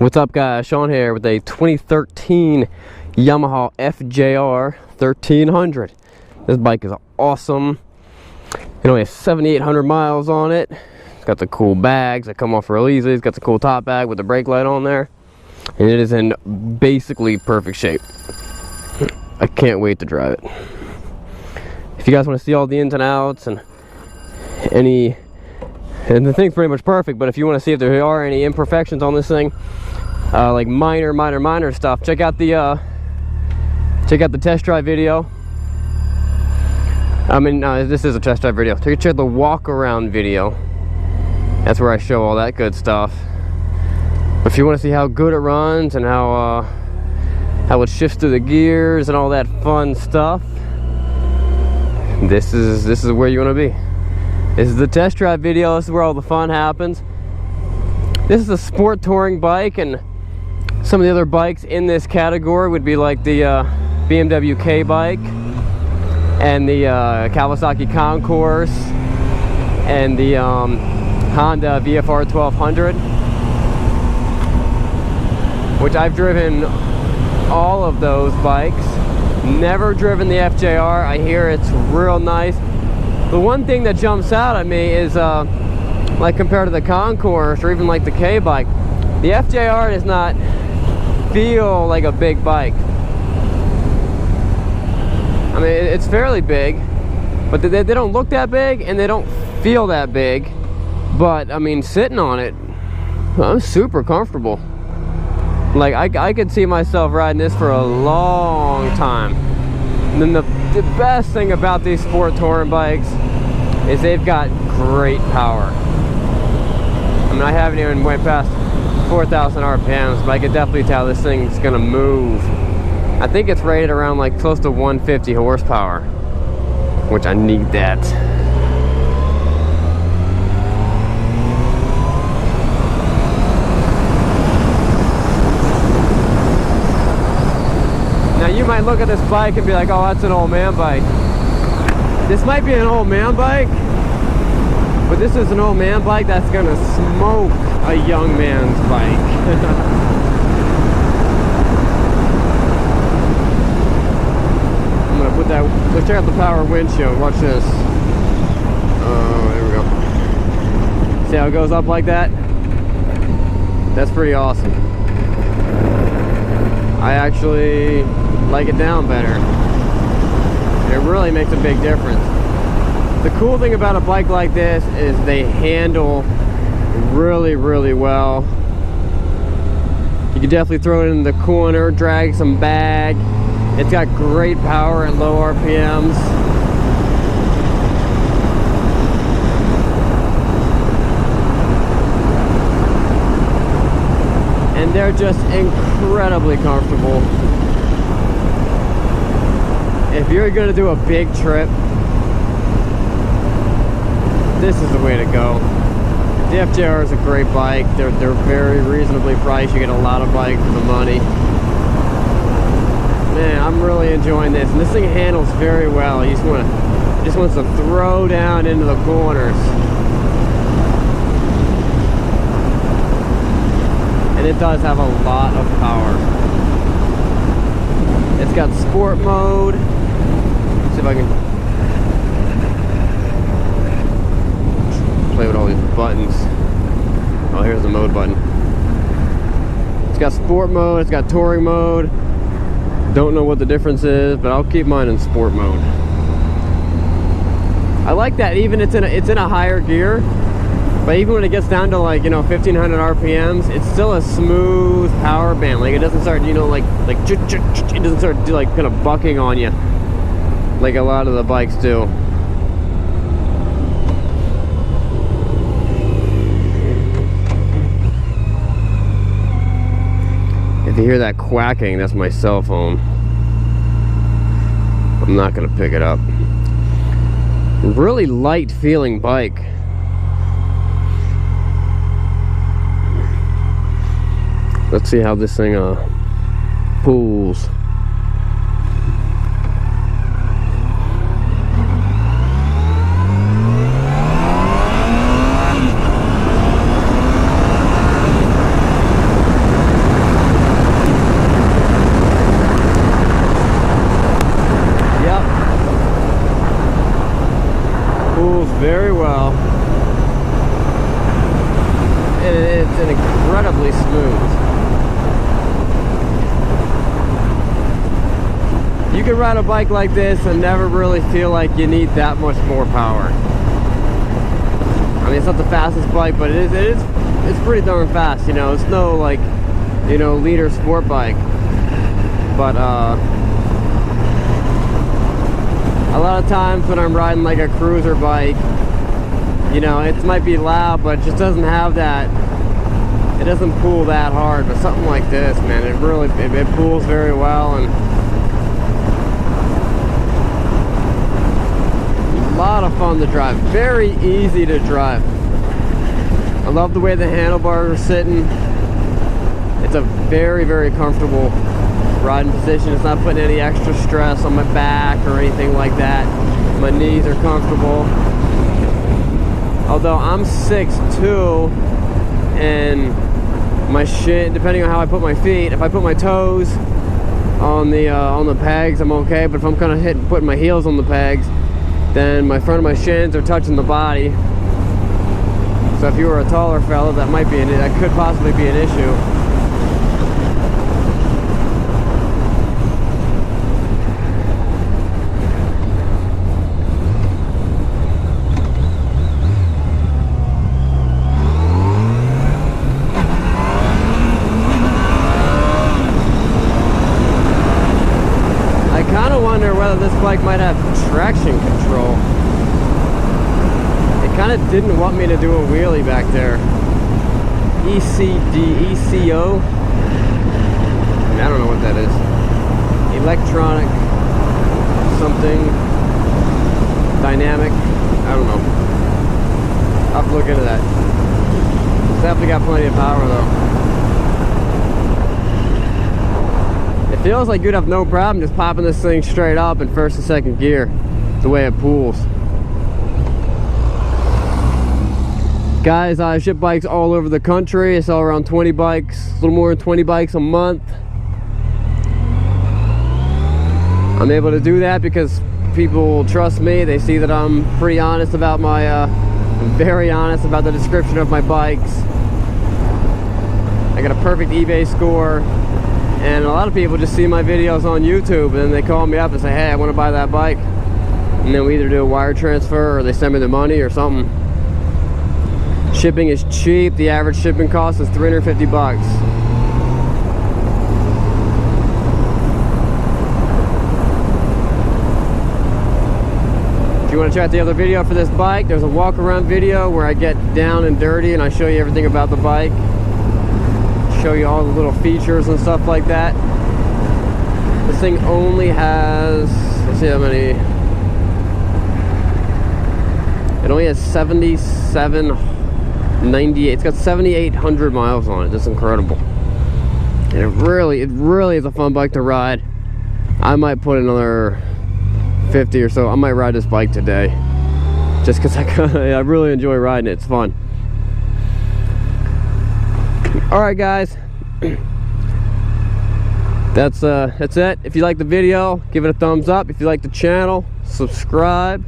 What's up, guys? Sean here with a 2013 Yamaha FJR1300. This bike is awesome. It only has 7,800 miles on it. It's got the cool bags that come off real easy. It's got the cool top bag with the brake light on there. And it is in basically perfect shape. I can't wait to drive it. If you guys want to see all the ins and outs and the thing's pretty much perfect, but if you want to see if there are any imperfections on this thing, like minor stuff, check out the test drive video. I mean, this is a test drive video. Check out the walk around video. That's where I show all that good stuff. If you want to see how good it runs and how it shifts through the gears and all that fun stuff, this is where you want to be. This is the test drive video. This is where all the fun happens. This is a sport touring bike, and some of the other bikes in this category would be like the BMW K bike and the Kawasaki Concourse and the Honda FJR1300, which I've driven all of those bikes. Never driven the FJR. I hear it's real nice. The one thing that jumps out at me is like compared to the Concourse or even like the K bike, the FJR does not feel like a big bike. I mean, it's fairly big, but they don't look that big and they don't feel that big. But I mean, sitting on it, I'm super comfortable. Like I could see myself riding this for a long time. And then the best thing about these sport touring bikes is they've got great power. I mean, I haven't even went past 4,000 RPMs, but I could definitely tell this thing's gonna move. I think it's rated around like close to 150 horsepower, which I need that. Now you might look at this bike and be like, oh, that's an old man bike. This might be an old man bike, but this is an old man bike that's gonna smoke a young man's bike. I'm gonna put that, let's check out the power windshield. Watch this. Oh, there we go. See how it goes up like that? That's pretty awesome. I actually like it down better. It really makes a big difference. The cool thing about a bike like this is they handle really well. You can definitely throw it in the corner, drag some bag. It's got great power at low RPMs. And they're just incredibly comfortable. If you're gonna do a big trip, this is the way to go. The FJR is a great bike. They're very reasonably priced. You get a lot of bike for the money. Man, I'm really enjoying this. And this thing handles very well. You just wants to throw down into the corners. And it does have a lot of power. It's got sport mode. Let's see if I can play with all these buttons. Oh, here's the mode button. It's got sport mode, it's got touring mode. Don't know what the difference is, but I'll keep mine in sport mode. I like that even it's in a higher gear, but even when it gets down to like, 1,500 RPMs, it's still a smooth power band. Like it doesn't start, it doesn't start like kind of bucking on you like a lot of the bikes do. If you hear that quacking, that's my cell phone. I'm not gonna pick it up. Really light feeling bike. Let's see how this thing pulls. incredibly smooth. You can ride a bike like this and never really feel like you need that much more power. I mean, it's not the fastest bike, but it's pretty darn fast, you know. It's no, like, you know, liter sport bike. But a lot of times when I'm riding like a cruiser bike, you know, it might be loud, but it just doesn't have that, it doesn't pull that hard. But something like this, man, it really, it pulls very well, and a lot of fun to drive. Very easy to drive. I love the way the handlebars are sitting. It's a very, very comfortable riding position. It's not putting any extra stress on my back or anything like that. My knees are comfortable. Although I'm 6'2", and my shin, depending on how I put my feet, if I put my toes on the pegs, I'm okay. But if I'm kind of putting my heels on the pegs, then my front of my shins are touching the body. So if you were a taller fella, that could possibly be an issue. I kind of wonder whether this bike might have traction control. It kind of didn't want me to do a wheelie back there. ECO? I don't know what that is. Electronic something. Dynamic. I don't know. I'll have to look into that. It's definitely got plenty of power though. It feels like you'd have no problem just popping this thing straight up in first and second gear, the way it pulls. Guys, I ship bikes all over the country. I sell around 20 bikes, a little more than 20 bikes a month. I'm able to do that because people trust me. They see that I'm pretty honest about very honest about the description of my bikes. I got a perfect eBay score. And a lot of people just see my videos on YouTube, and then they call me up and say, hey, I want to buy that bike. And then we either do a wire transfer or they send me the money or something. Shipping is cheap. The average shipping cost is 350 bucks. If you want to check out the other video for this bike, there's a walk around video where I get down and dirty and I show you everything about the bike. Show you all the little features and stuff like that. This thing only has, let's see how many, it only has 7798. It's got 7,800 miles on it. That's incredible. And it really is a fun bike to ride. I might put another 50 or so. I might ride this bike today, just because I really enjoy riding it. It's fun. All right, guys, that's it. If you like the video, give it a thumbs up. If you like the channel, subscribe.